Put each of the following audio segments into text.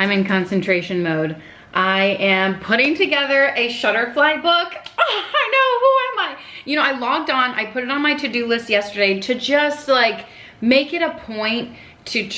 I'm in concentration mode. I am putting together a Shutterfly book. Oh, I know, who am I? You know, I logged on, I put it on my to-do list yesterday to just like make it a point to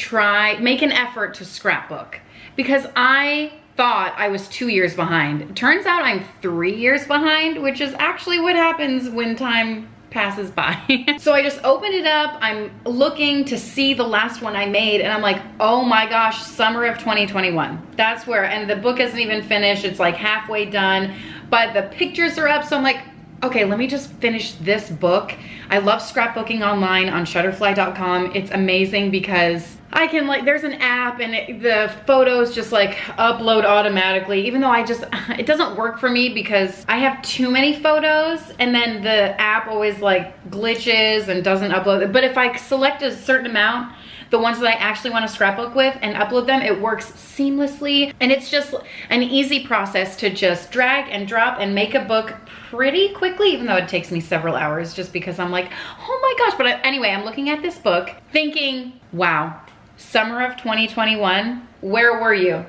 make an effort to scrapbook. Because I thought I was 2 years behind. Turns out I'm 3 years behind, which is actually what happens when time passes by. So I just opened it up. I'm looking to see the last one I made and I'm like, oh my gosh, summer of 2021. That's where, and the book isn't even finished. It's like halfway done, but the pictures are up. So I'm like, okay, let me just finish this book. I love scrapbooking online on shutterfly.com. It's amazing because I can like, there's an app and the photos just like upload automatically, even though it doesn't work for me because I have too many photos and then the app always like glitches and doesn't upload. But if I select a certain amount, the ones that I actually want to scrapbook with and upload them, it works seamlessly. And it's just an easy process to just drag and drop and make a book pretty quickly, even though it takes me several hours just because I'm like, oh my gosh. But anyway, I'm looking at this book thinking, wow, summer of 2021, where were you?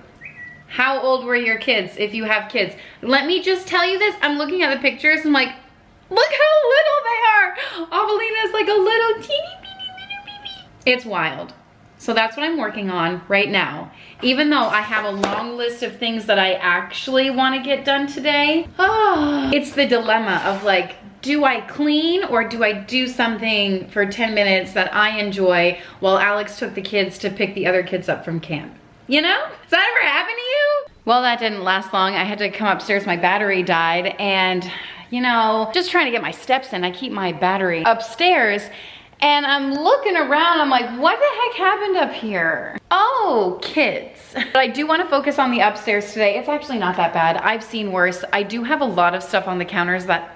How old were your kids if you have kids? Let me just tell you this. I'm looking at the pictures. I'm like, look how little they are. Avelina's like a little teeny baby. It's wild. So that's what I'm working on right now. Even though I have a long list of things that I actually want to get done today, it's the dilemma of like, do I clean or do I do something for 10 minutes that I enjoy while Alex took the kids to pick the other kids up from camp? You know? Does that ever happen to you? Well, that didn't last long. I had to come upstairs. My battery died and, you know, just trying to get my steps in. I keep my battery upstairs. And I'm looking around, I'm like, what the heck happened up here? Oh, kids. But I do want to focus on the upstairs today. It's actually not that bad. I've seen worse. I do have a lot of stuff on the counters that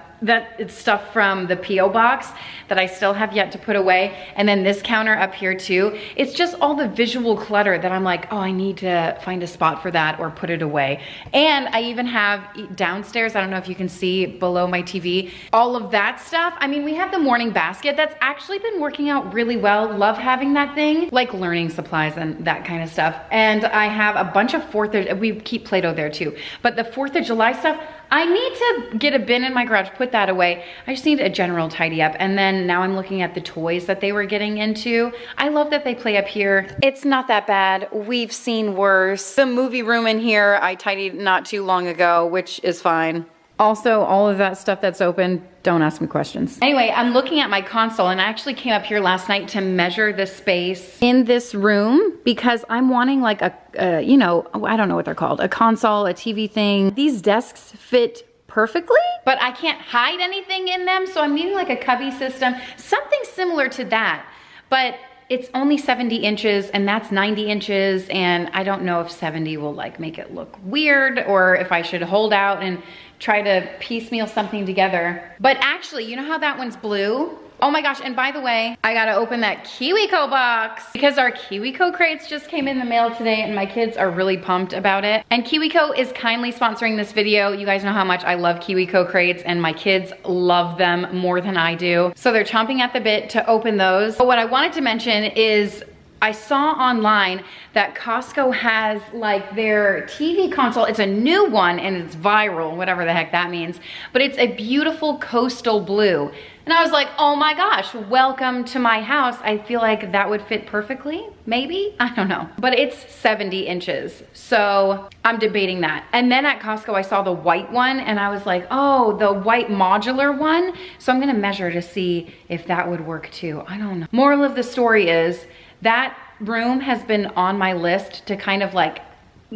it's stuff from the P.O. box that I still have yet to put away. And then this counter up here too. It's just all the visual clutter that I'm like, oh, I need to find a spot for that or put it away. And I even have downstairs, I don't know if you can see below my TV, all of that stuff. I mean, we have the morning basket that's actually been working out really well. Love having that thing, like learning supplies and that kind of stuff. And I have a bunch of we keep Play-Doh there too. But the 4th of July stuff, I need to get a bin in my garage, put that away. I just need a general tidy up. And then now I'm looking at the toys that they were getting into. I love that they play up here. It's not that bad. We've seen worse. The movie room in here, I tidied not too long ago, which is fine. Also, all of that stuff that's open, don't ask me questions. Anyway, I'm looking at my console and I actually came up here last night to measure the space in this room because I'm wanting like you know, I don't know what they're called, a console, a TV thing. These desks fit perfectly, but I can't hide anything in them. So I'm needing like a cubby system, something similar to that. But it's only 70 inches and that's 90 inches. And I don't know if 70 will like make it look weird or if I should hold out and try to piecemeal something together. But actually, you know how that one's blue? Oh my gosh, and by the way, I gotta open that KiwiCo box because our KiwiCo crates just came in the mail today and my kids are really pumped about it. And KiwiCo is kindly sponsoring this video. You guys know how much I love KiwiCo crates and my kids love them more than I do. So they're chomping at the bit to open those. But what I wanted to mention is I saw online that Costco has like their TV console. It's a new one and it's viral, whatever the heck that means. But it's a beautiful coastal blue. And I was like, oh my gosh, welcome to my house. I feel like that would fit perfectly, maybe? I don't know. But it's 70 inches. So I'm debating that. And then at Costco, I saw the white one and I was like, oh, the white modular one. So I'm gonna measure to see if that would work too. I don't know. Moral of the story is, that room has been on my list to kind of like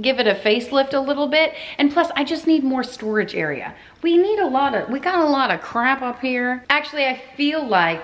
give it a facelift a little bit. And plus I just need more storage area. We got a lot of crap up here. Actually, I feel like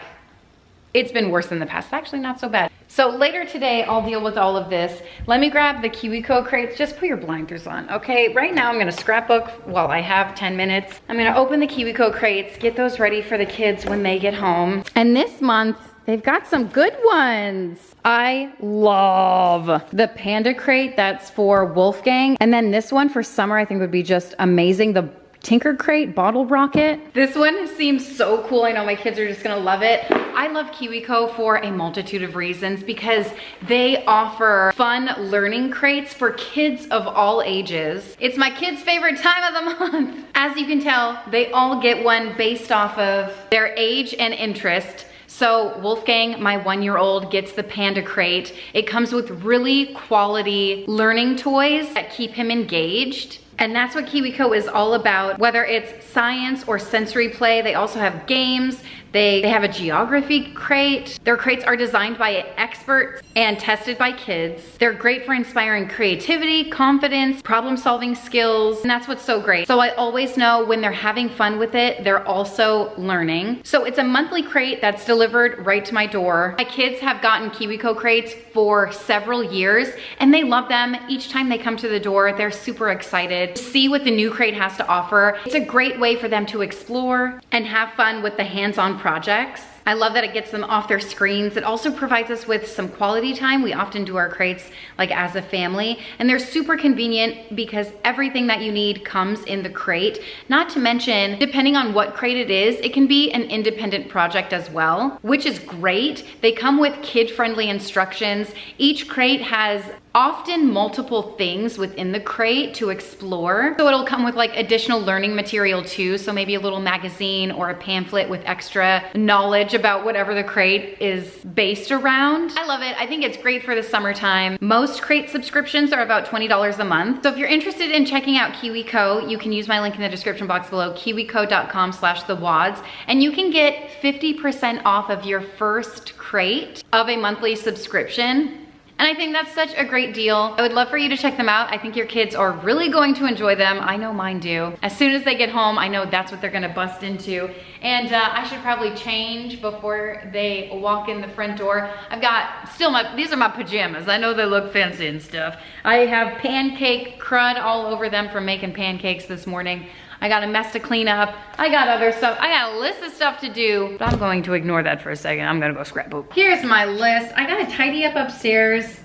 it's been worse in the past. It's actually not so bad. So later today, I'll deal with all of this. Let me grab the KiwiCo crates. Just put your blinders on, okay? Right now I'm gonna scrapbook while I have 10 minutes. I'm gonna open the KiwiCo crates, get those ready for the kids when they get home. And this month, they've got some good ones. I love the panda crate. That's for Wolfgang. And then this one for summer, I think would be just amazing. The Tinker Crate bottle rocket. This one seems so cool. I know my kids are just gonna love it. I love KiwiCo for a multitude of reasons because they offer fun learning crates for kids of all ages. It's my kids' favorite time of the month. As you can tell, they all get one based off of their age and interest. So Wolfgang, my 1-year-old, gets the Panda Crate. It comes with really quality learning toys that keep him engaged. And that's what KiwiCo is all about. Whether it's science or sensory play, they also have games. They have a geography crate. Their crates are designed by experts and tested by kids. They're great for inspiring creativity, confidence, problem-solving skills, and that's what's so great. So I always know when they're having fun with it, they're also learning. So it's a monthly crate that's delivered right to my door. My kids have gotten KiwiCo crates for several years, and they love them. Each time they come to the door, they're super excited to see what the new crate has to offer. It's a great way for them to explore and have fun with the hands-on projects. I love that it gets them off their screens. It also provides us with some quality time. We often do our crates like as a family, and they're super convenient because everything that you need comes in the crate. Not to mention, depending on what crate it is, it can be an independent project as well, which is great. They come with kid-friendly instructions. Each crate has often multiple things within the crate to explore. So it'll come with like additional learning material too. So maybe a little magazine or a pamphlet with extra knowledge about whatever the crate is based around. I love it. I think it's great for the summertime. Most crate subscriptions are about $20 a month. So if you're interested in checking out KiwiCo, you can use my link in the description box below, kiwico.com/thewads, and you can get 50% off of your first crate of a monthly subscription. And I think that's such a great deal. I would love for you to check them out. I think your kids are really going to enjoy them. I know mine do. As soon as they get home, I know that's what they're gonna bust into. And I should probably change before they walk in the front door. I've got still these are my pajamas. I know they look fancy and stuff. I have pancake crud all over them from making pancakes this morning. I got a mess to clean up. I got other stuff. I got a list of stuff to do, but I'm going to ignore that for a second. I'm gonna go scrapbook. Here's my list. I gotta tidy up upstairs.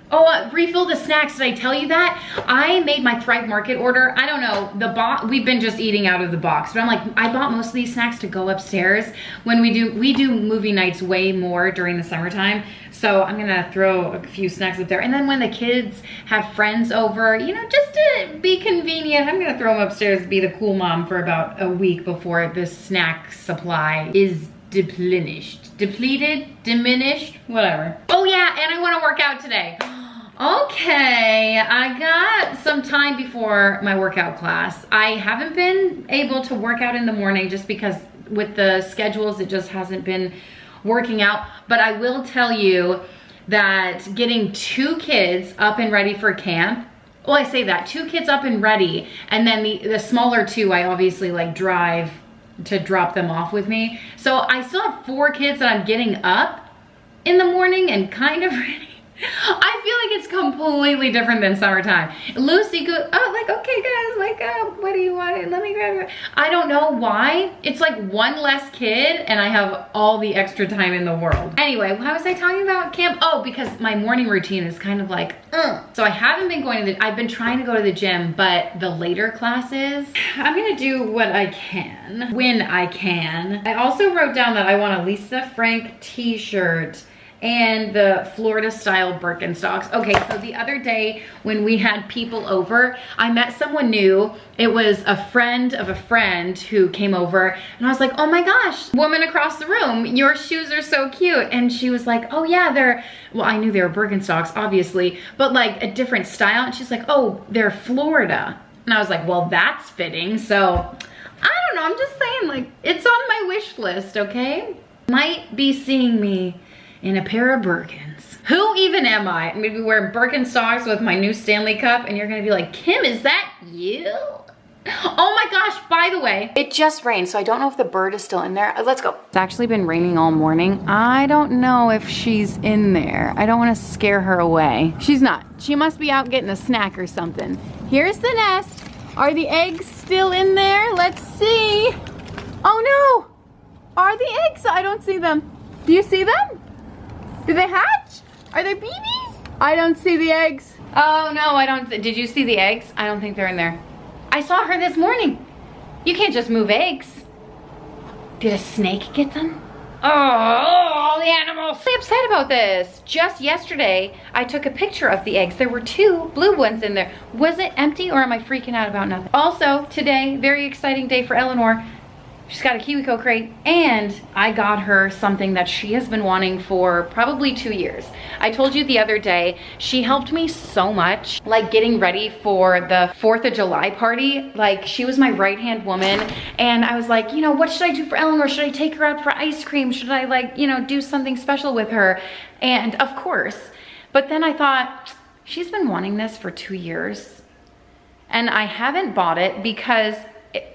Oh, refill the snacks. Did I tell you that? I made my Thrive Market order. I don't know, the box, we've been just eating out of the box, but I'm like, I bought most of these snacks to go upstairs. When we do movie nights way more during the summertime. So I'm gonna throw a few snacks up there. And then when the kids have friends over, you know, just to be convenient, I'm gonna throw them upstairs to be the cool mom for about a week before the snack supply is depleted, diminished, whatever. Oh yeah, and I wanna work out today. Okay, I got some time before my workout class. I haven't been able to work out in the morning just because with the schedules, it just hasn't been working out. But I will tell you that getting 2 kids up and ready for camp, well, I say that, 2 kids up and ready, and then the smaller 2, I obviously like drive to drop them off with me. So I still have 4 kids that I'm getting up in the morning and kind of ready. I feel like it's completely different than summertime. Lucy goes, oh, like, okay guys, wake up. What do you want? Let me grab it. I don't know why. It's like 1 less kid and I have all the extra time in the world. Anyway, how was I talking about camp? Oh, because my morning routine is kind of like, So I haven't been going to I've been trying to go to the gym, but the later classes, I'm gonna do what I can, when I can. I also wrote down that I want a Lisa Frank t-shirt and the Florida style Birkenstocks. Okay, so the other day when we had people over, I met someone new. It was a friend of a friend who came over and I was like, oh my gosh, woman across the room, your shoes are so cute. And she was like, oh yeah, well, I knew they were Birkenstocks, obviously, but like a different style. And she's like, oh, they're Florida. And I was like, well, that's fitting. So I don't know, I'm just saying, like, it's on my wish list, okay? Might be seeing me in a pair of Birkins. Who even am I? I'm gonna be wearing Birkenstocks with my new Stanley Cup and you're gonna be like, Kim, is that you? Oh my gosh, by the way, it just rained, so I don't know if the bird is still in there. Let's go. It's actually been raining all morning. I don't know if she's in there. I don't wanna scare her away. She's not. She must be out getting a snack or something. Here's the nest. Are the eggs still in there? Let's see. Oh no, are the eggs? I don't see them. Do you see them? Did they hatch? Are they babies? I don't see the eggs. Oh no, I don't. Did you see the eggs? I don't think they're in there. I saw her this morning. You can't just move eggs. Did a snake get them? Oh, the animals. I'm really upset about this. Just yesterday, I took a picture of the eggs. There were 2 blue ones in there. Was it empty or am I freaking out about nothing? Also, today, very exciting day for Eleanor. She's got a KiwiCo crate, and I got her something that she has been wanting for probably 2 years. I told you the other day, she helped me so much, like getting ready for the 4th of July party. Like, she was my right-hand woman, and I was like, you know, what should I do for Eleanor? Should I take her out for ice cream? Should I, like, you know, do something special with her? And of course, but then I thought, she's been wanting this for 2 years, and I haven't bought it because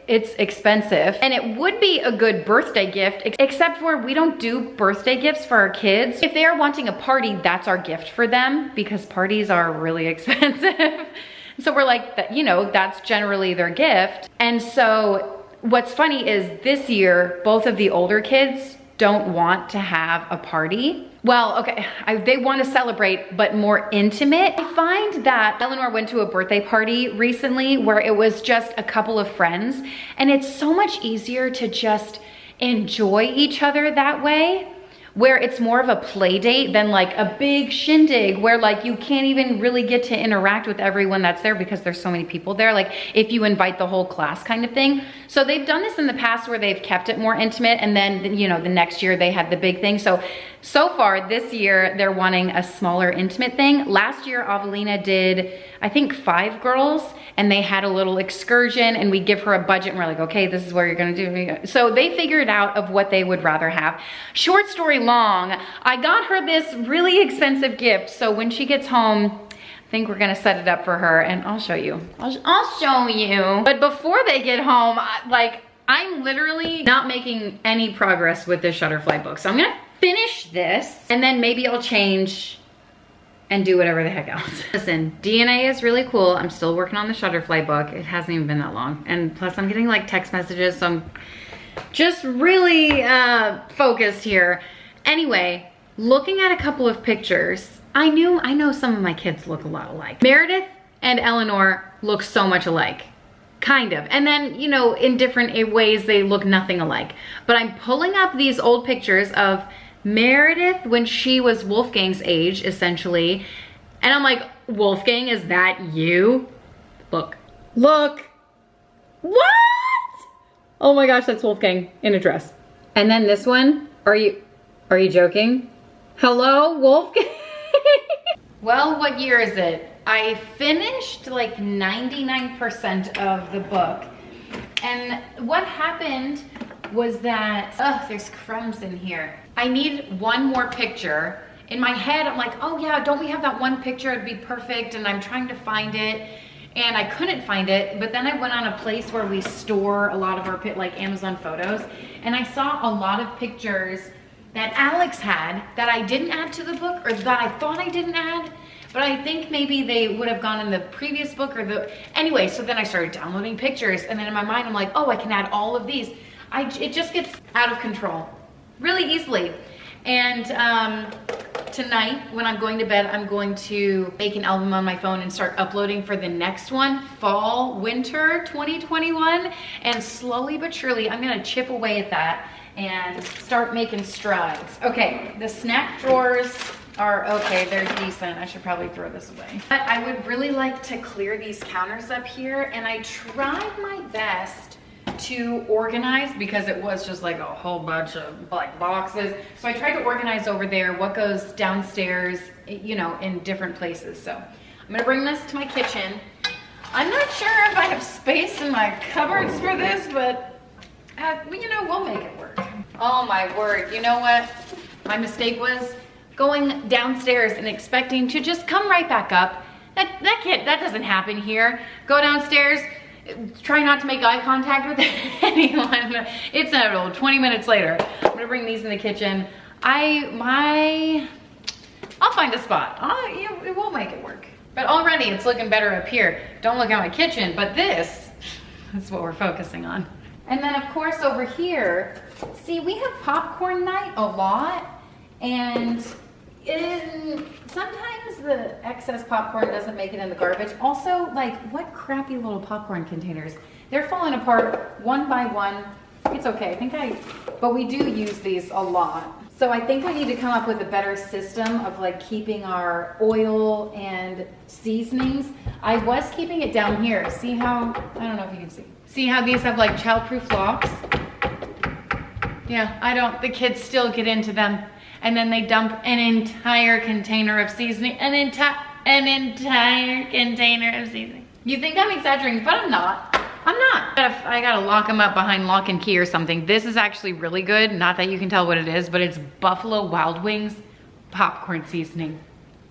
it's expensive, and it would be a good birthday gift, except for we don't do birthday gifts for our kids. If they are wanting a party, that's our gift for them, because parties are really expensive. So we're like, that, you know, that's generally their gift. And so what's funny is this year, both of the older kids don't want to have a party. Well, okay, they want to celebrate, but more intimate. I find that Eleanor went to a birthday party recently where it was just a couple of friends, and it's so much easier to just enjoy each other that way, where it's more of a play date than like a big shindig where like you can't even really get to interact with everyone that's there because there's so many people there, like if you invite the whole class kind of thing. So they've done this in the past where they've kept it more intimate, and then, you know, the next year they had the big thing. So far this year, they're wanting a smaller intimate thing. Last year, Avelina did, I think 5 girls, and they had a little excursion, and we give her a budget, and we're like, okay, this is where you're gonna do. So they figured out of what they would rather have. Short story long, I got her this really expensive gift. So when she gets home, I think we're gonna set it up for her, and I'll show you. I'll show you. But before they get home, I'm literally not making any progress with this Shutterfly book. So I'm gonna finish this, and then maybe I'll change and do whatever the heck else. Listen, DNA is really cool. I'm still working on the Shutterfly book. It hasn't even been that long. And plus I'm getting like text messages, so I'm just really focused here. Anyway, looking at a couple of pictures, I know some of my kids look a lot alike. Meredith and Eleanor look so much alike. Kind of. And then, you know, in different ways, they look nothing alike. But I'm pulling up these old pictures of Meredith when she was Wolfgang's age, essentially. And I'm like, Wolfgang, is that you? Look. Look. What? Oh my gosh, that's Wolfgang in a dress. And then this one, are you joking? Hello, Wolfgang? Well, what year is it? I finished like 99% of the book. And what happened was that, there's crumbs in here. I need one more picture. In my head, I'm like, oh yeah, don't we have that one picture? It'd be perfect. And I'm trying to find it, and I couldn't find it. But then I went on a place where we store a lot of our, like Amazon photos. And I saw a lot of pictures that Alex had that I didn't add to the book, or that I thought I didn't add. But I think maybe they would have gone in the previous book anyway, so then I started downloading pictures, and then in my mind, I'm like, oh, I can add all of these. It just gets out of control really easily. And tonight, when I'm going to bed, I'm going to make an album on my phone and start uploading for the next one, fall, winter 2021. And slowly but surely, I'm gonna chip away at that and start making strides. Okay, the snack drawers are okay, they're decent. I should probably throw this away. But I would really like to clear these counters up here, and I tried my best to organize because it was just like a whole bunch of like boxes. So I tried to organize over there what goes downstairs, you know, in different places. So I'm gonna bring this to my kitchen. I'm not sure if I have space in my cupboards for this, but you know, we'll make it work. Oh my word, you know what? My mistake was going downstairs and expecting to just come right back up. That doesn't happen here. Go downstairs, try not to make eye contact with anyone. It's not 20 minutes later. I'm gonna bring these in the kitchen. I'll find a spot. It will make it work. But already it's looking better up here. Don't look at my kitchen, but that's what we're focusing on. And then of course over here, see, we have popcorn night a lot, and sometimes the excess popcorn doesn't make it in the garbage. Also, like, what crappy little popcorn containers. They're falling apart one by one. It's okay. But we do use these a lot. So I think we need to come up with a better system of like keeping our oil and seasonings. I was keeping it down here. See how, I don't know if you can see. See how these have like child-proof locks? Yeah, the kids still get into them. And then they dump an entire container of seasoning, an entire container of seasoning. You think I'm exaggerating, but I'm not. I'm not. I gotta lock them up behind lock and key or something. This is actually really good. Not that you can tell what it is, but it's Buffalo Wild Wings popcorn seasoning.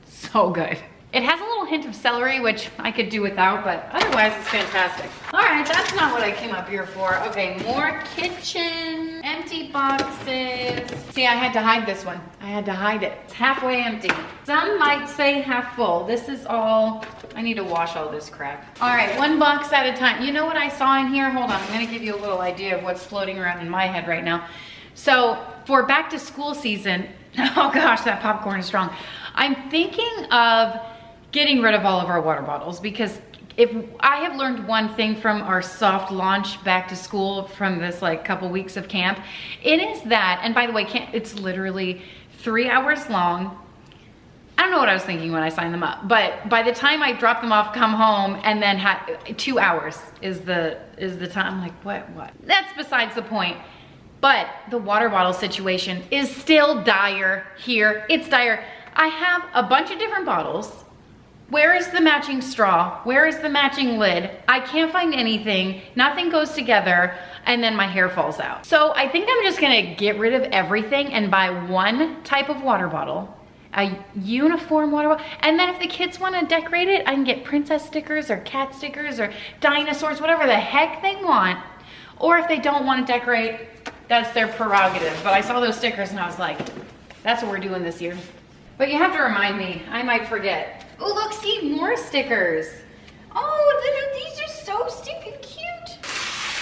So good. It has a little hint of celery, which I could do without, but otherwise it's fantastic. All right, that's not what I came up here for. Okay, more kitchen, empty boxes. See, I had to hide this one. I had to hide it. It's halfway empty. Some might say half full. This is all, I need to wash all this crap. All right, one box at a time. You know what I saw in here? Hold on, I'm gonna give you a little idea of what's floating around in my head right now. So for back to school season, oh gosh, that popcorn is strong. I'm thinking of getting rid of all of our water bottles, because if I have learned one thing from our soft launch back to school from this like couple weeks of camp, it is that, and by the way, it's literally 3 hours long. I don't know what I was thinking when I signed them up, but by the time I drop them off, come home, and then 2 hours is the time. I'm like, what? That's besides the point. But the water bottle situation is still dire here. It's dire. I have a bunch of different bottles. Where is the matching straw? Where is the matching lid? I can't find anything. Nothing goes together, and then my hair falls out. So I think I'm just gonna get rid of everything and buy one type of water bottle, a uniform water bottle, and then if the kids wanna decorate it, I can get princess stickers or cat stickers or dinosaurs, whatever the heck they want. Or if they don't wanna decorate, that's their prerogative. But I saw those stickers and I was like, that's what we're doing this year. But you have to remind me, I might forget. Oh, look, see, more stickers. Oh, these are so stinking cute.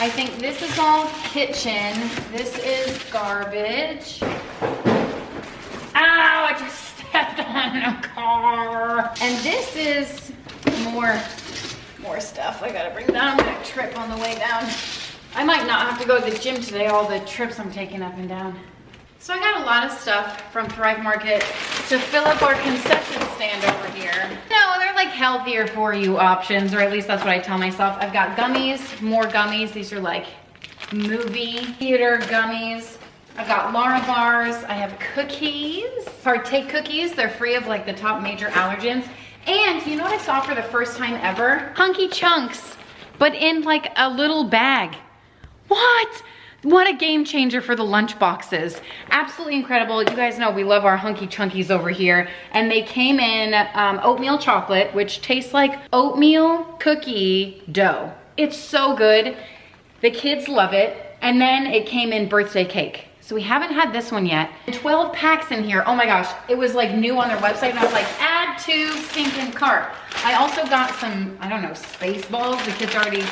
I think this is all kitchen. This is garbage. Ow, I just stepped on a car. And this is more stuff. I gotta bring down. I'm gonna trip on the way down. I might not have to go to the gym today, all the trips I'm taking up and down. So I got a lot of stuff from Thrive Market to fill up our concession stand over here. No, they're like healthier for you options, or at least that's what I tell myself. I've got gummies, more gummies. These are like movie theater gummies. I've got Lara bars. I have cookies, Partake cookies. They're free of like the top major allergens. And you know what I saw for the first time ever? Hunky Chunks, but in like a little bag. What? What a game changer for the lunch boxes. Absolutely incredible. You guys know we love our Hunky Chunkies over here. And they came in oatmeal chocolate, which tastes like oatmeal cookie dough. It's so good. The kids love it. And then it came in birthday cake. So we haven't had this one yet. 12 packs in here. Oh my gosh. It was like new on their website and I was like, add to stinking cart. I also got some, I don't know, space balls. The kids already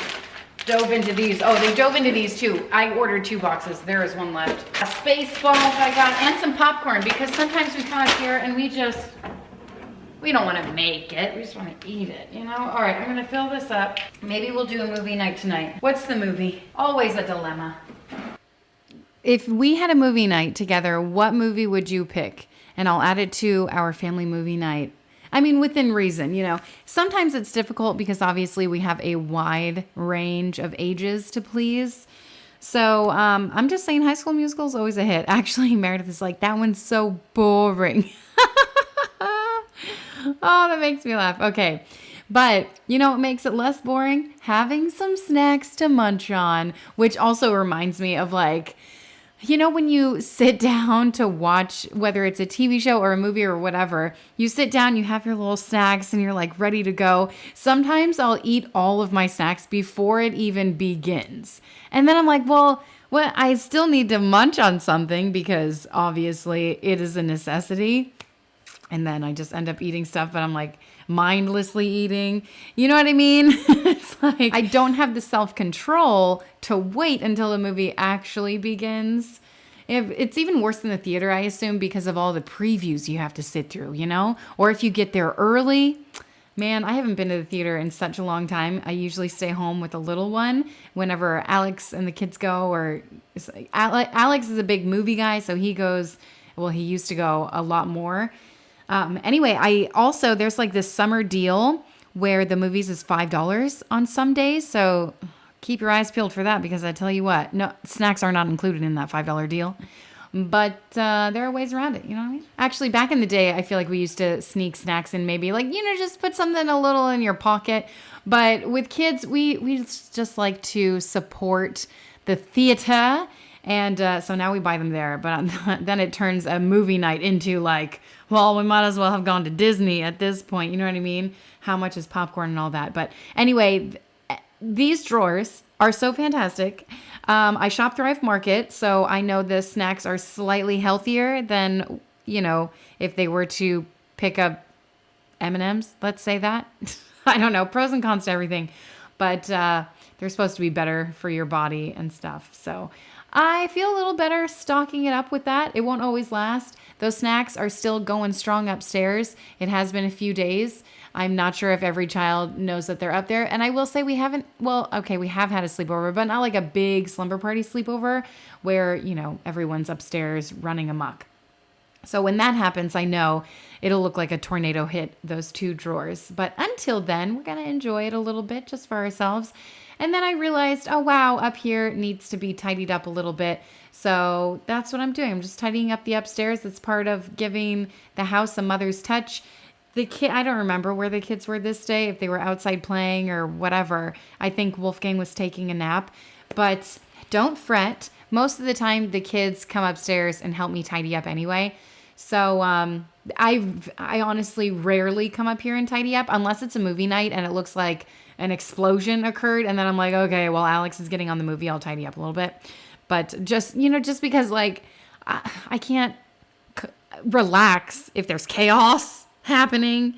dove into these. Oh, they dove into these too. I ordered 2 boxes. There is one left. A space balls I got, and some popcorn, because sometimes we come up here and we don't want to make it. We just want to eat it, you know? All right, I'm going to fill this up. Maybe we'll do a movie night tonight. What's the movie? Always a dilemma. If we had a movie night together, what movie would you pick? And I'll add it to our family movie night. I mean, within reason, you know. Sometimes it's difficult because obviously we have a wide range of ages to please. So I'm just saying High School Musical is always a hit. Actually, Meredith is like, that one's so boring. Oh, that makes me laugh. Okay. But you know what makes it less boring? Having some snacks to munch on, which also reminds me of like, you know, when you sit down to watch, whether it's a TV show or a movie or whatever, you sit down, you have your little snacks and you're like ready to go. Sometimes I'll eat all of my snacks before it even begins. And then I'm like, well, I still need to munch on something because obviously it is a necessity. And then I just end up eating stuff, but I'm like mindlessly eating. You know what I mean? It's like I don't have the self-control to wait until the movie actually begins. It's even worse than the theater, I assume, because of all the previews you have to sit through, you know? Or if you get there early, Man, I haven't been to the theater in such a long time. I usually stay home with a little one whenever Alex and the kids go, or Alex is a big movie guy, so he goes, well, he used to go a lot more. Anyway, there's like this summer deal where the movies is $5 on some days. So keep your eyes peeled for that, because I tell you what, no, snacks are not included in that $5 deal. But there are ways around it, you know what I mean? Actually, back in the day, I feel like we used to sneak snacks in, maybe like, just put something a little in your pocket. But with kids, we just like to support the theater. And so now we buy them there. But then it turns a movie night into like, well, we might as well have gone to Disney at this point. You know what I mean? How much is popcorn and all that? But anyway, these drawers are so fantastic. I shop Thrive Market, so I know the snacks are slightly healthier than, if they were to pick up M&Ms, let's say that. I don't know, pros and cons to everything. But they're supposed to be better for your body and stuff. So I feel a little better stocking it up with that. It won't always last. Those snacks are still going strong upstairs. It has been a few days. I'm not sure if every child knows that they're up there. And I will say we have had a sleepover, but not like a big slumber party sleepover where, everyone's upstairs running amok. So when that happens, I know it'll look like a tornado hit those two drawers. But until then, we're going to enjoy it a little bit just for ourselves. And then I realized, oh, wow, up here needs to be tidied up a little bit. So that's what I'm doing. I'm just tidying up the upstairs. It's part of giving the house a mother's touch. I don't remember where the kids were this day, if they were outside playing or whatever. I think Wolfgang was taking a nap. But don't fret. Most of the time, the kids come upstairs and help me tidy up anyway. So I honestly rarely come up here and tidy up unless it's a movie night and it looks like an explosion occurred. And then I'm like, okay, well, Alex is getting on the movie. I'll tidy up a little bit. But just because like I can't relax if there's chaos happening.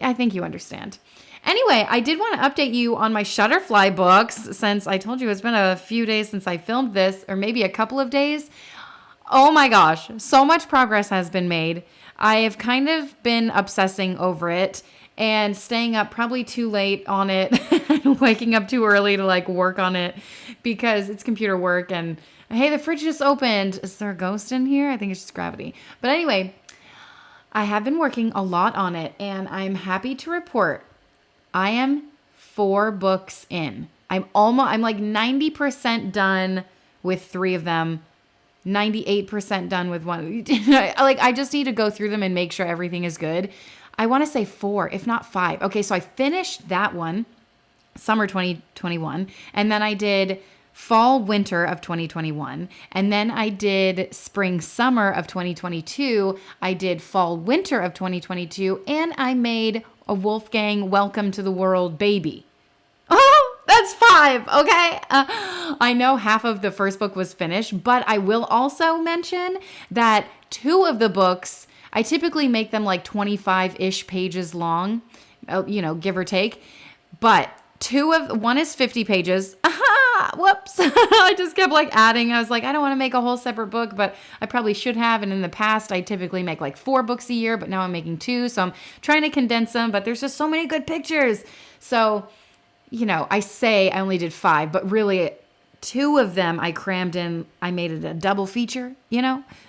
I think you understand. Anyway, I did want to update you on my Shutterfly books, since I told you it's been a few days since I filmed this, or maybe a couple of days. Oh my gosh, so much progress has been made. I have kind of been obsessing over it and staying up probably too late on it and waking up too early to like work on it because it's computer work. And hey, the fridge just opened. Is there a ghost in here? I think it's just gravity. But anyway, I have been working a lot on it, and I'm happy to report I am 4 books in. I'm like 90% done with 3 of them, 98% done with 1. Like, I just need to go through them and make sure everything is good. I want to say 4, if not 5. Okay, so I finished that one, summer 2021, and then I did fall winter of 2021, and then I did spring summer of 2022. I did fall winter of 2022, and I made a Wolfgang welcome to the world baby. Oh, that's 5. Okay. I know half of the first book was finished, but I will also mention that 2 of the books, I typically make them like 25-ish pages long, give or take, but 1 is 50 pages. Whoops. I just kept like adding. I was like, I don't want to make a whole separate book, but I probably should have. And in the past, I typically make like 4 books a year, but now I'm making 2. So I'm trying to condense them, but there's just so many good pictures. So, I say I only did 5, but really 2 of them I crammed in. I made it a double feature,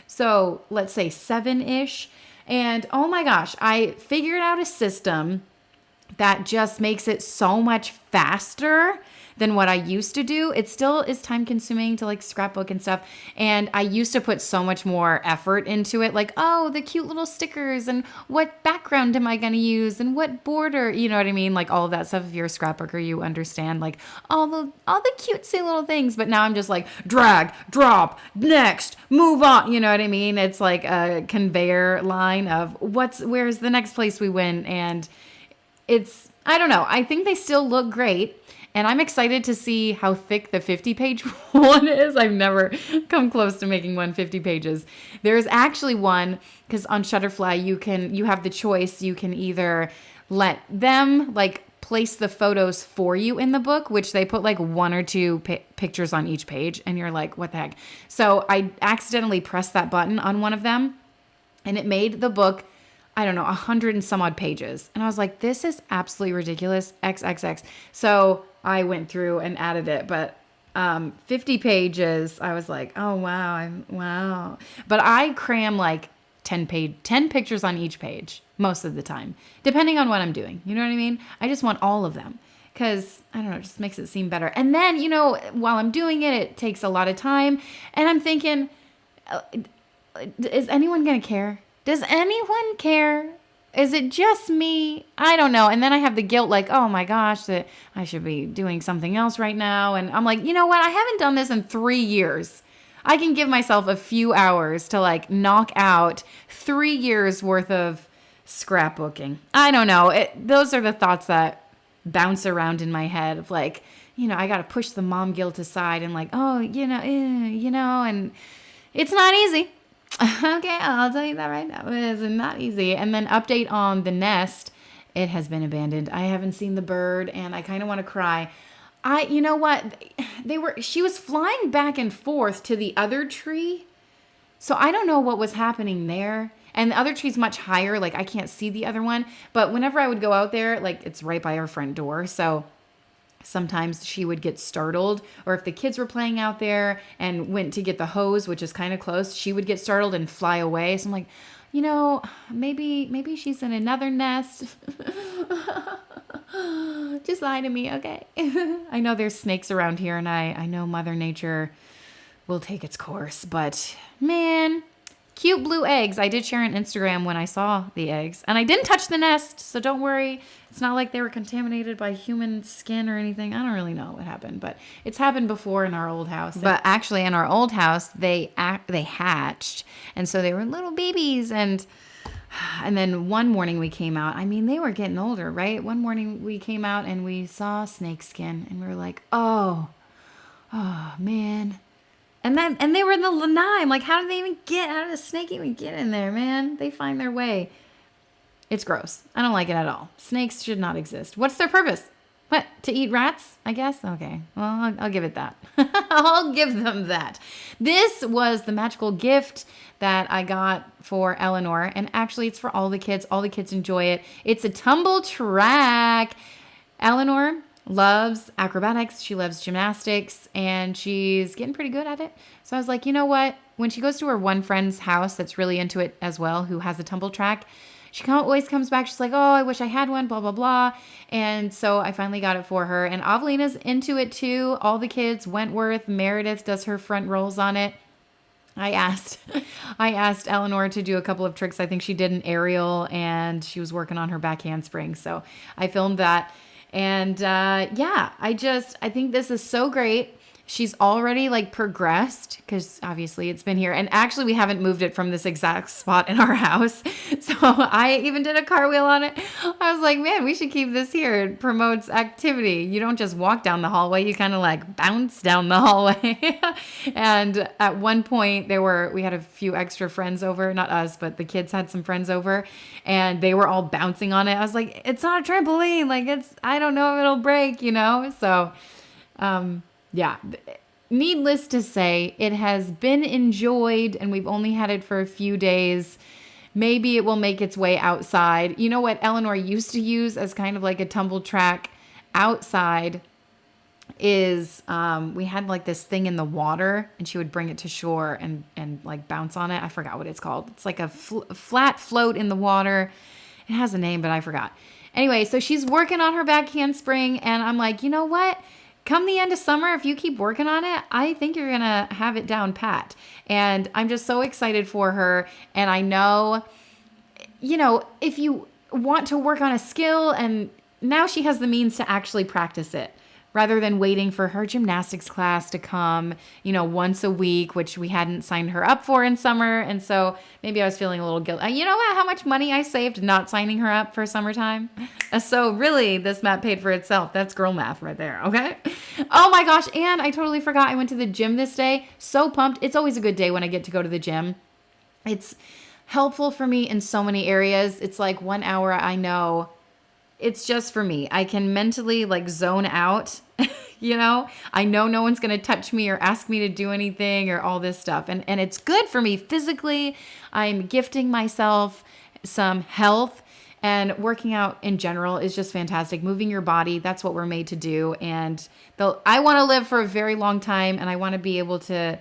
So let's say 7-ish. And oh my gosh, I figured out a system that just makes it so much faster than what I used to do. It still is time consuming to like scrapbook and stuff. And I used to put so much more effort into it. Like, oh, the cute little stickers and what background am I going to use and what border, you know what I mean? Like all of that stuff. If you're a scrapbooker, you understand like all the cutesy little things. But now I'm just like drag, drop, next, move on. You know what I mean? It's like a conveyor line of where's the next place we win. And I don't know. I think they still look great. And I'm excited to see how thick the 50-page one is. I've never come close to making one 50 pages. There's actually one, because on Shutterfly, you have the choice. You can either let them like place the photos for you in the book, which they put like 1 or 2 pictures on each page. And you're like, what the heck? So I accidentally pressed that button on one of them, and it made the book I don't know, 100 and some odd pages. And I was like, this is absolutely ridiculous. XXX. So I went through and added it, but 50 pages, I was like, oh, wow. Wow. But I cram like 10 pictures on each page most of the time, depending on what I'm doing. You know what I mean? I just want all of them because, I don't know, it just makes it seem better. And then, you know, while I'm doing it, it takes a lot of time. And I'm thinking, is anyone going to care? Does anyone care? Is it just me? I don't know. And then I have the guilt like, oh my gosh, that I should be doing something else right now. And I'm like, you know what? I haven't done this in 3 years. I can give myself a few hours to like knock out 3 years worth of scrapbooking. I don't know. Those are the thoughts that bounce around in my head of like, you know, I got to push the mom guilt aside and like, oh, and it's not easy. Okay, I'll tell you that right now. It is not easy. And then update on the nest. It has been abandoned. I haven't seen the bird and I kind of want to cry. You know what? She was flying back and forth to the other tree. So I don't know what was happening there. And the other tree's much higher. Like I can't see the other one. But whenever I would go out there, like it's right by our front door. So sometimes she would get startled, or if the kids were playing out there and went to get the hose, which is kind of close, she would get startled and fly away. So I'm like, you know, maybe she's in another nest. Just lie to me, okay? I know there's snakes around here, and I know Mother Nature will take its course, but man, cute blue eggs. I did share on Instagram when I saw the eggs, and I didn't touch the nest, so don't worry. It's not like they were contaminated by human skin or anything. I don't really know what happened, but it's happened before in our old house. But actually, in our old house, they hatched, and so they were little babies. And then one morning we came out. I mean, they were getting older, right? One morning we came out and we saw snake skin, and we were like, oh man. And they were in the lanai. I'm like, how did the snake even get in there, man? They find their way. It's gross. I don't like it at all. Snakes should not exist. What's their purpose? What? To eat rats? I guess? Okay. Well, I'll give it that. I'll give them that. This was the magical gift that I got for Eleanor. And actually, it's for all the kids. All the kids enjoy it. It's a tumble track. Eleanor loves acrobatics. She loves gymnastics. And she's getting pretty good at it. So I was like, you know what? When she goes to her one friend's house that's really into it as well, who has a tumble track, she always comes back. She's like, oh, I wish I had one, blah, blah, blah. And so I finally got it for her. And Avelina's into it too. All the kids, Wentworth, Meredith does her front rolls on it. I asked Eleanor to do a couple of tricks. I think she did an aerial and she was working on her back handspring. So I filmed that. And I think this is so great. She's already like progressed because obviously it's been here. And actually we haven't moved it from this exact spot in our house. So I even did a cartwheel on it. I was like, man, we should keep this here. It promotes activity. You don't just walk down the hallway. You kind of like bounce down the hallway. And at one point we had a few extra friends over, not us, but the kids had some friends over and they were all bouncing on it. I was like, it's not a trampoline. Like I don't know if it'll break, you know? So, yeah, needless to say, it has been enjoyed and we've only had it for a few days. Maybe it will make its way outside. You know what Eleanor used to use as kind of like a tumble track outside is we had like this thing in the water and she would bring it to shore and like bounce on it. I forgot what it's called. It's like a flat float in the water. It has a name, but I forgot. Anyway, so she's working on her back handspring and I'm like, you know what? Come the end of summer, if you keep working on it, I think you're going to have it down pat. And I'm just so excited for her. And I know, you know, if you want to work on a skill and now she has the means to actually practice it rather than waiting for her gymnastics class to come, you know, once a week, which we hadn't signed her up for in summer. And so maybe I was feeling a little guilty. You know what? How much money I saved not signing her up for summertime? So really, this map paid for itself. That's girl math right there, okay? Oh my gosh, and I totally forgot I went to the gym this day. So pumped. It's always a good day when I get to go to the gym. It's helpful for me in so many areas. It's like 1 hour I know it's just for me. I can mentally like zone out, you know? I know no one's going to touch me or ask me to do anything or all this stuff. And it's good for me physically. I'm gifting myself some health, and working out in general is just fantastic. Moving your body, that's what we're made to do. And I want to live for a very long time, and I want to be able to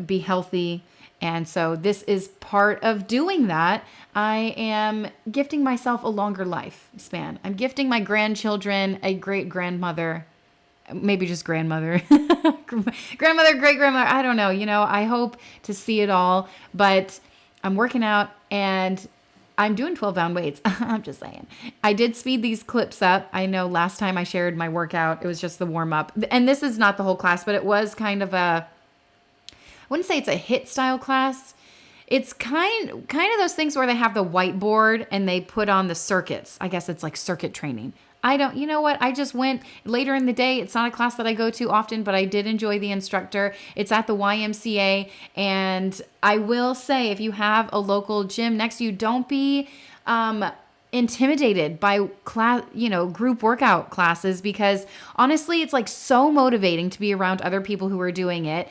be healthy. And so this is part of doing that. I am gifting myself a longer life span. I'm gifting my grandchildren a great grandmother, maybe just grandmother, grandmother, great grandmother. I don't know. You know, I hope to see it all, but I'm working out and I'm doing 12-pound weights. I'm just saying. I did speed these clips up. I know last time I shared my workout, it was just the warm up. And this is not the whole class, but it was kind of I wouldn't say it's a HIIT style class. It's kind of those things where they have the whiteboard and they put on the circuits. I guess it's like circuit training. You know what? I just went later in the day. It's not a class that I go to often, but I did enjoy the instructor. It's at the YMCA. And I will say, if you have a local gym next to you, don't be intimidated by group workout classes, because honestly, it's like so motivating to be around other people who are doing it.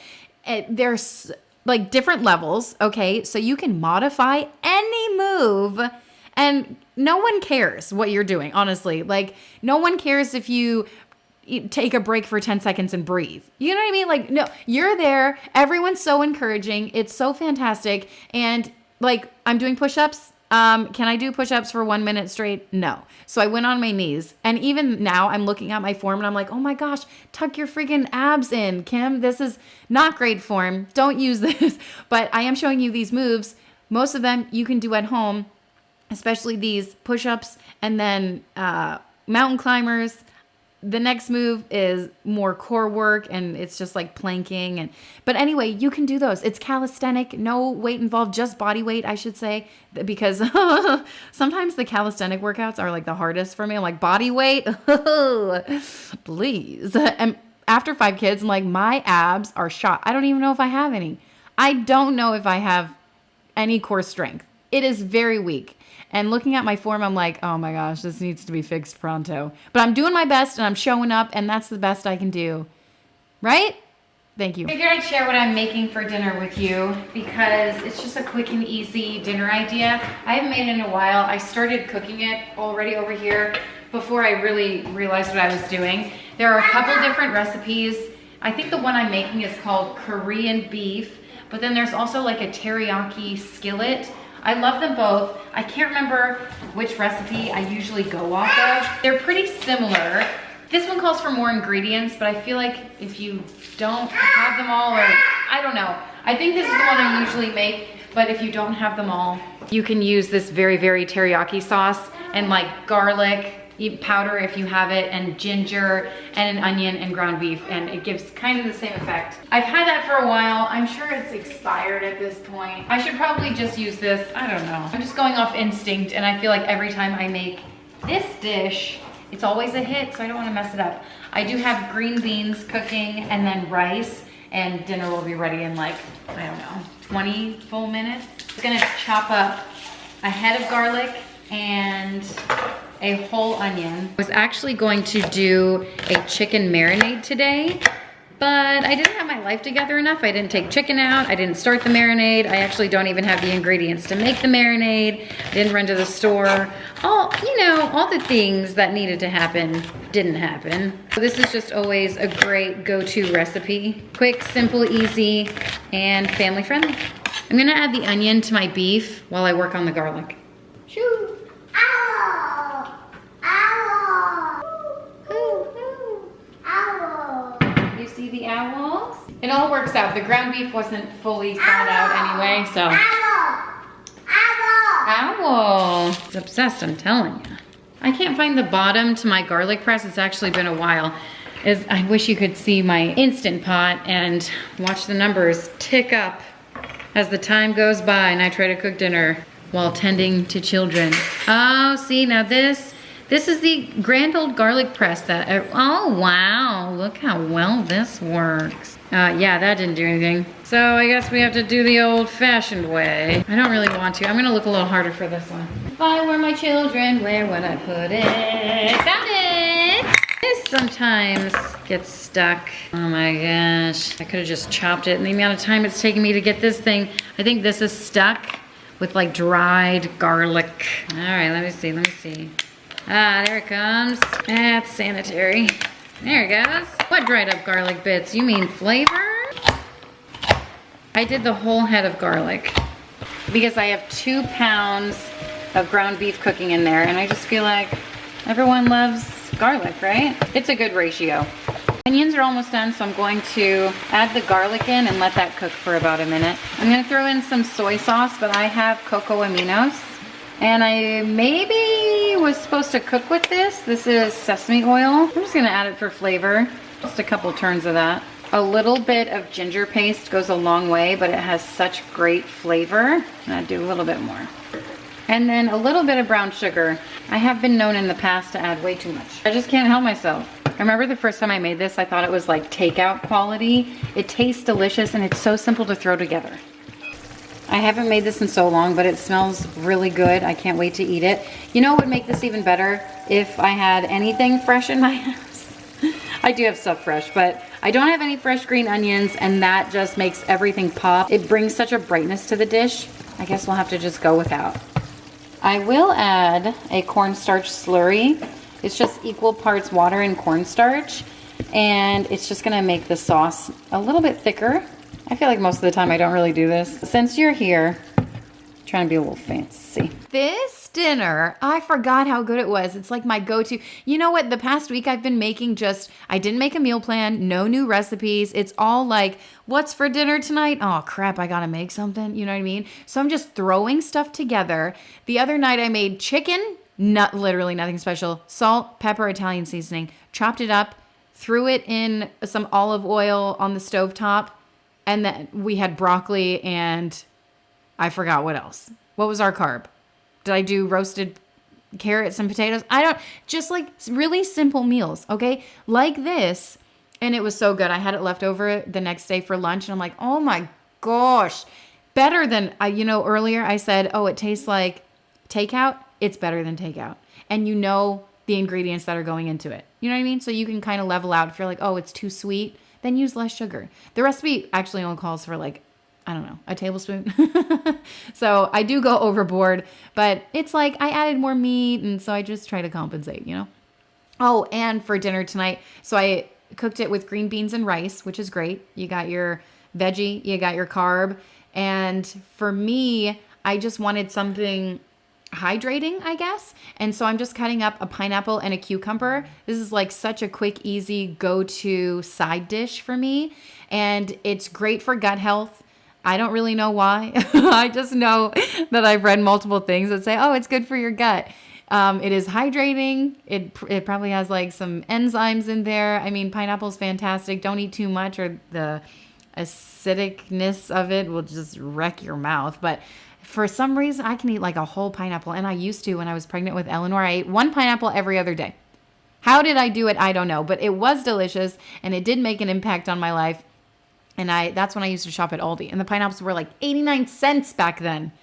There's like different levels. Okay. So you can modify any move and no one cares what you're doing, honestly. Like, no one cares if you take a break for 10 seconds and breathe. You know what I mean? Like, no, you're there. Everyone's so encouraging. It's so fantastic. And like, I'm doing push-ups. Can I do push-ups for 1 minute straight? No. So I went on my knees. And even now I'm looking at my form and I'm like, oh my gosh, tuck your freaking abs in, Kim. This is not great form. Don't use this. But I am showing you these moves. Most of them you can do at home, especially these push-ups, and then mountain climbers. The next move is more core work, and it's just like planking. But anyway, you can do those. It's calisthenic, no weight involved, just body weight, I should say, because sometimes the calisthenic workouts are like the hardest for me. I'm like, body weight, please. And after 5 kids, I'm like, my abs are shot. I don't even know if I have any. I don't know if I have any core strength. It is very weak. And looking at my form, I'm like, oh my gosh, this needs to be fixed pronto. But I'm doing my best and I'm showing up, and that's the best I can do. Right? Thank you. I figured I'd share what I'm making for dinner with you because it's just a quick and easy dinner idea. I haven't made it in a while. I started cooking it already over here before I really realized what I was doing. There are a couple different recipes. I think the one I'm making is called Korean beef, but then there's also like a teriyaki skillet. I love them both. I can't remember which recipe I usually go off of. They're pretty similar. This one calls for more ingredients, but I feel like if you don't have them all, or I don't know. I think this is the one I usually make, but if you don't have them all, you can use this very, very teriyaki sauce and like garlic powder if you have it, and ginger and an onion and ground beef, and it gives kind of the same effect. I've had that for a while. I'm sure it's expired at this point. I should probably just use this. I don't know. I'm just going off instinct, and I feel like every time I make this dish, it's always a hit, so I don't want to mess it up. I do have green beans cooking and then rice, and dinner will be ready in like, I don't know, 20 full minutes. I'm gonna chop up a head of garlic and a whole onion. I was actually going to do a chicken marinade today, but I didn't have my life together enough. I didn't take chicken out. I didn't start the marinade. I actually don't even have the ingredients to make the marinade. I didn't run to the store. All the things that needed to happen didn't happen. So this is just always a great go-to recipe. Quick, simple, easy, and family friendly. I'm gonna add the onion to my beef while I work on the garlic. Shoo! Owl! Owl! Ooh, ooh. Owl! You see the owls? It all works out. The ground beef wasn't fully thawed out anyway, so. Owl! Owl! Owl! It's obsessed, I'm telling you. I can't find the bottom to my garlic press. It's actually been a while. I wish you could see my Instant Pot and watch the numbers tick up as the time goes by and I try to cook dinner while tending to children. Oh, see, now this is the grand old garlic press that, oh wow, look how well this works. Yeah, that didn't do anything. So I guess we have to do the old fashioned way. I don't really want to. I'm gonna look a little harder for this one. If I were my children, where would I put it? Found it! This sometimes gets stuck. Oh my gosh. I could have just chopped it, and the amount of time it's taken me to get this thing, I think this is stuck. with like dried garlic. All right, let me see. Ah, there it comes. That's sanitary. There it goes. What dried up garlic bits? You mean flavor? I did the whole head of garlic because I have 2 pounds of ground beef cooking in there, and I just feel like everyone loves garlic, right? It's a good ratio. Onions are almost done, so I'm going to add the garlic in and let that cook for about a minute. I'm gonna throw in some soy sauce, but I have cocoa aminos. And I maybe was supposed to cook with this. This is sesame oil. I'm just gonna add it for flavor. Just a couple turns of that. A little bit of ginger paste goes a long way, but it has such great flavor. And I'll do a little bit more. And then a little bit of brown sugar. I have been known in the past to add way too much. I just can't help myself. I remember the first time I made this, I thought it was like takeout quality. It tastes delicious and it's so simple to throw together. I haven't made this in so long, but it smells really good. I can't wait to eat it. You know what would make this even better? If I had anything fresh in my house. I do have stuff fresh, but I don't have any fresh green onions, and that just makes everything pop. It brings such a brightness to the dish. I guess we'll have to just go without. I will add a cornstarch slurry. It's just equal parts water and cornstarch, and it's just gonna make the sauce a little bit thicker. I feel like most of the time I don't really do this. Since you're here, I'm trying to be a little fancy. This dinner, I forgot how good it was. It's like my go-to. You know what? The past week I've been making I didn't make a meal plan, no new recipes. It's all like, what's for dinner tonight? Oh crap, I gotta make something. You know what I mean? So I'm just throwing stuff together. The other night I made chicken, literally nothing special. Salt, pepper, Italian seasoning. Chopped it up, threw it in some olive oil on the stovetop. And then we had broccoli and I forgot what else. What was our carb? Did I do roasted carrots and potatoes? Just like really simple meals, okay? Like this. And it was so good. I had it left over the next day for lunch and I'm like, oh my gosh. Better than, earlier I said, oh, it tastes like takeout. It's better than takeout. And you know the ingredients that are going into it. You know what I mean? So you can kind of level out. If you're like, oh, it's too sweet, then use less sugar. The recipe actually only calls for like, I don't know, a tablespoon. So I do go overboard, but it's like I added more meat, and so I just try to compensate, Oh, and for dinner tonight, so I cooked it with green beans and rice, which is great. You got your veggie, you got your carb. And for me, I just wanted something hydrating, I guess. And so I'm just cutting up a pineapple and a cucumber. This is like such a quick, easy go-to side dish for me. And it's great for gut health. I don't really know why. I just know that I've read multiple things that say, oh, it's good for your gut. It is hydrating. It probably has like some enzymes in there. I mean, pineapple's fantastic. Don't eat too much or the acidicness of it will just wreck your mouth. But for some reason, I can eat like a whole pineapple. And I used to when I was pregnant with Eleanor. I ate 1 pineapple every other day. How did I do it? I don't know. But it was delicious. And it did make an impact on my life. And that's when I used to shop at Aldi. And the pineapples were like 89 cents back then.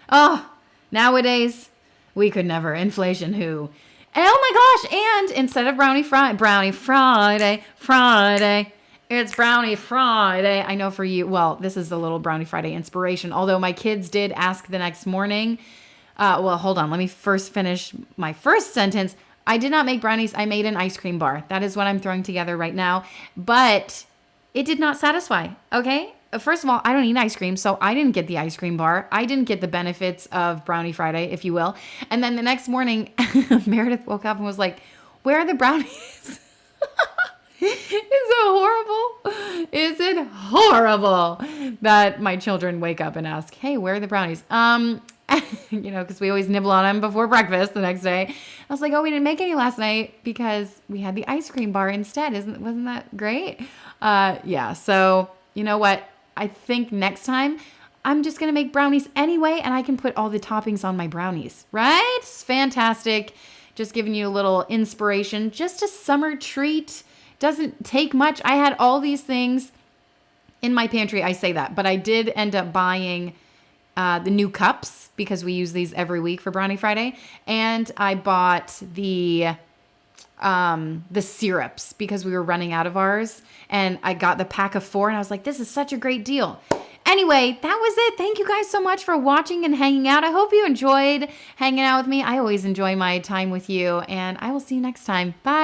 Oh, nowadays, we could never. Inflation, who? And oh my gosh, and instead of Brownie Friday, it's Brownie Friday. I know for you, well, this is a little Brownie Friday inspiration. Although my kids did ask the next morning. Well, hold on. Let me first finish my first sentence. I did not make brownies. I made an ice cream bar. That is what I'm throwing together right now. But it did not satisfy, okay? First of all, I don't eat ice cream, so I didn't get the ice cream bar. I didn't get the benefits of Brownie Friday, if you will. And then the next morning, Meredith woke up and was like, where are the brownies? Is it horrible that my children wake up and ask, hey, where are the brownies? Because we always nibble on them before breakfast the next day. I was like, oh, we didn't make any last night because we had the ice cream bar instead. Wasn't that great? Yeah. So you know what? I think next time I'm just going to make brownies anyway, and I can put all the toppings on my brownies, right? It's fantastic. Just giving you a little inspiration. Just a summer treat. Doesn't take much. I had all these things in my pantry. I say that, but I did end up buying the new cups because we use these every week for Brownie Friday. And I bought the syrups because we were running out of ours. And I got the pack of 4 and I was like, this is such a great deal. Anyway, that was it. Thank you guys so much for watching and hanging out. I hope you enjoyed hanging out with me. I always enjoy my time with you, and I will see you next time. Bye.